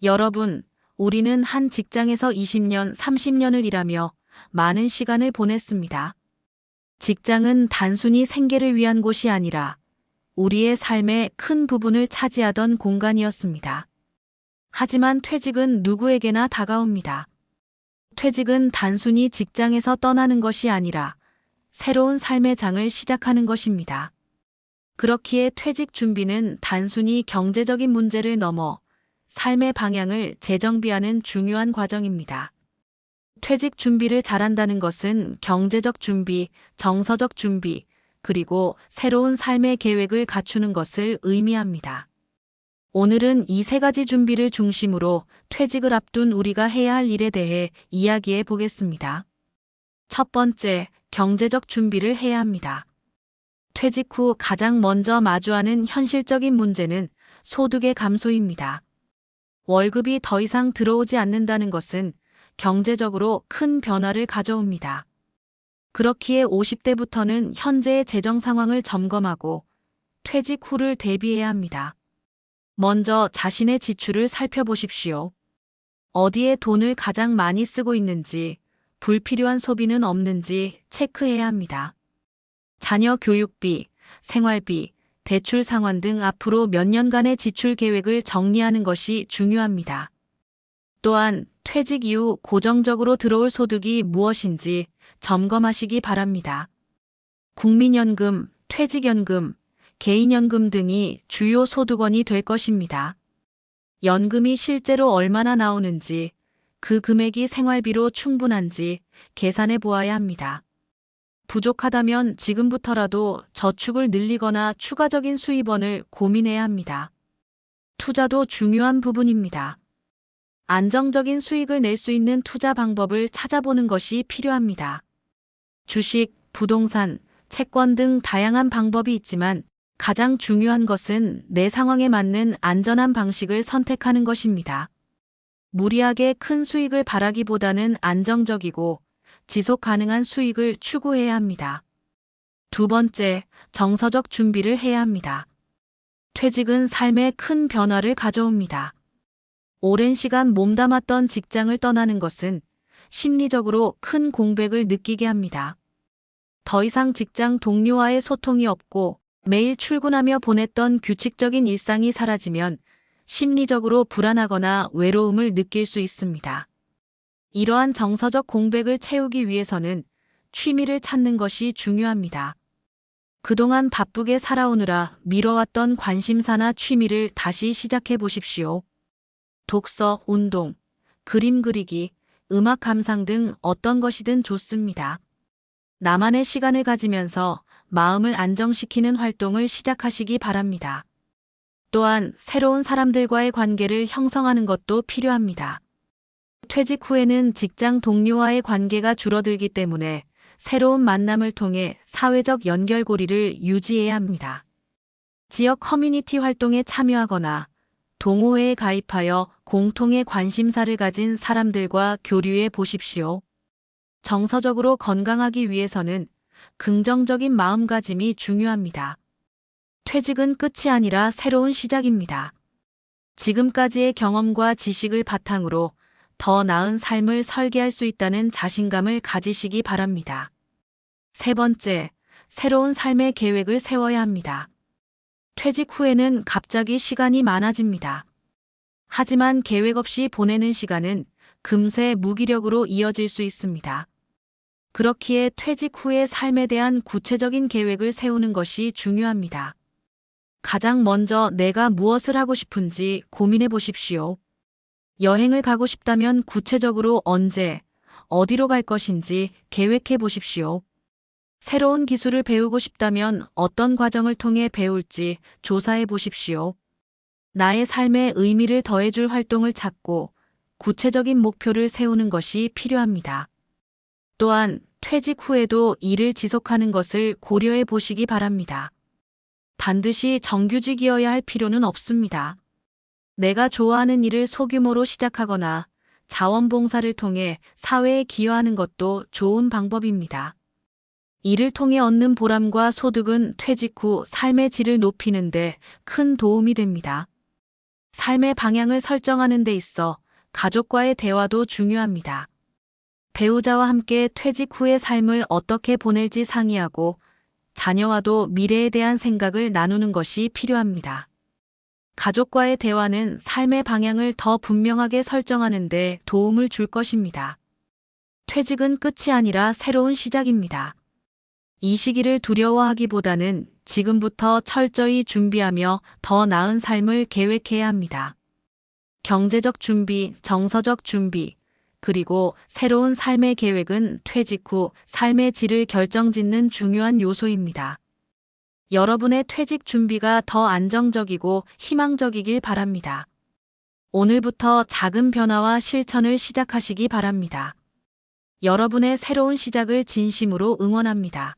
여러분, 우리는 한 직장에서 20년, 30년을 일하며 많은 시간을 보냈습니다. 직장은 단순히 생계를 위한 곳이 아니라 우리의 삶의 큰 부분을 차지하던 공간이었습니다. 하지만 퇴직은 누구에게나 다가옵니다. 퇴직은 단순히 직장에서 떠나는 것이 아니라 새로운 삶의 장을 시작하는 것입니다. 그렇기에 퇴직 준비는 단순히 경제적인 문제를 넘어 삶의 방향을 재정비하는 중요한 과정입니다. 퇴직 준비를 잘한다는 것은 경제적 준비, 정서적 준비, 그리고 새로운 삶의 계획을 갖추는 것을 의미합니다. 오늘은 이 세 가지 준비를 중심으로 퇴직을 앞둔 우리가 해야 할 일에 대해 이야기해 보겠습니다. 첫 번째, 경제적 준비를 해야 합니다. 퇴직 후 가장 먼저 마주하는 현실적인 문제는 소득의 감소입니다. 월급이 더 이상 들어오지 않는다는 것은 경제적으로 큰 변화를 가져옵니다. 그렇기에 50대부터는 현재의 재정 상황을 점검하고 퇴직 후를 대비해야 합니다. 먼저 자신의 지출을 살펴보십시오. 어디에 돈을 가장 많이 쓰고 있는지, 불필요한 소비는 없는지 체크해야 합니다. 자녀 교육비, 생활비, 대출 상환 등 앞으로 몇 년간의 지출 계획을 정리하는 것이 중요합니다. 또한 퇴직 이후 고정적으로 들어올 소득이 무엇인지 점검하시기 바랍니다. 국민연금, 퇴직연금, 개인연금 등이 주요 소득원이 될 것입니다. 연금이 실제로 얼마나 나오는지, 그 금액이 생활비로 충분한지 계산해 보아야 합니다. 부족하다면 지금부터라도 저축을 늘리거나 추가적인 수입원을 고민해야 합니다. 투자도 중요한 부분입니다. 안정적인 수익을 낼 수 있는 투자 방법을 찾아보는 것이 필요합니다. 주식, 부동산, 채권 등 다양한 방법이 있지만 가장 중요한 것은 내 상황에 맞는 안전한 방식을 선택하는 것입니다. 무리하게 큰 수익을 바라기보다는 안정적이고 지속 가능한 수익을 추구해야 합니다. 두 번째, 정서적 준비를 해야 합니다. 퇴직은 삶에 큰 변화를 가져옵니다. 오랜 시간 몸담았던 직장을 떠나는 것은 심리적으로 큰 공백을 느끼게 합니다. 더 이상 직장 동료와의 소통이 없고 매일 출근하며 보냈던 규칙적인 일상이 사라지면 심리적으로 불안하거나 외로움을 느낄 수 있습니다. 이러한 정서적 공백을 채우기 위해서는 취미를 찾는 것이 중요합니다. 그동안 바쁘게 살아오느라 미뤄왔던 관심사나 취미를 다시 시작해 보십시오. 독서, 운동, 그림 그리기, 음악 감상 등 어떤 것이든 좋습니다. 나만의 시간을 가지면서 마음을 안정시키는 활동을 시작하시기 바랍니다. 또한 새로운 사람들과의 관계를 형성하는 것도 필요합니다. 퇴직 후에는 직장 동료와의 관계가 줄어들기 때문에 새로운 만남을 통해 사회적 연결고리를 유지해야 합니다. 지역 커뮤니티 활동에 참여하거나 동호회에 가입하여 공통의 관심사를 가진 사람들과 교류해 보십시오. 정서적으로 건강하기 위해서는 긍정적인 마음가짐이 중요합니다. 퇴직은 끝이 아니라 새로운 시작입니다. 지금까지의 경험과 지식을 바탕으로 더 나은 삶을 설계할 수 있다는 자신감을 가지시기 바랍니다. 세 번째, 새로운 삶의 계획을 세워야 합니다. 퇴직 후에는 갑자기 시간이 많아집니다. 하지만 계획 없이 보내는 시간은 금세 무기력으로 이어질 수 있습니다. 그렇기에 퇴직 후의 삶에 대한 구체적인 계획을 세우는 것이 중요합니다. 가장 먼저 내가 무엇을 하고 싶은지 고민해 보십시오. 여행을 가고 싶다면 구체적으로 언제, 어디로 갈 것인지 계획해 보십시오. 새로운 기술을 배우고 싶다면 어떤 과정을 통해 배울지 조사해 보십시오. 나의 삶에 의미를 더해줄 활동을 찾고 구체적인 목표를 세우는 것이 필요합니다. 또한 퇴직 후에도 일을 지속하는 것을 고려해 보시기 바랍니다. 반드시 정규직이어야 할 필요는 없습니다. 내가 좋아하는 일을 소규모로 시작하거나 자원봉사를 통해 사회에 기여하는 것도 좋은 방법입니다. 이를 통해 얻는 보람과 소득은 퇴직 후 삶의 질을 높이는 데 큰 도움이 됩니다. 삶의 방향을 설정하는 데 있어 가족과의 대화도 중요합니다. 배우자와 함께 퇴직 후의 삶을 어떻게 보낼지 상의하고 자녀와도 미래에 대한 생각을 나누는 것이 필요합니다. 가족과의 대화는 삶의 방향을 더 분명하게 설정하는 데 도움을 줄 것입니다. 퇴직은 끝이 아니라 새로운 시작입니다. 이 시기를 두려워하기보다는 지금부터 철저히 준비하며 더 나은 삶을 계획해야 합니다. 경제적 준비, 정서적 준비, 그리고 새로운 삶의 계획은 퇴직 후 삶의 질을 결정짓는 중요한 요소입니다. 여러분의 퇴직 준비가 더 안정적이고 희망적이길 바랍니다. 오늘부터 작은 변화와 실천을 시작하시기 바랍니다. 여러분의 새로운 시작을 진심으로 응원합니다.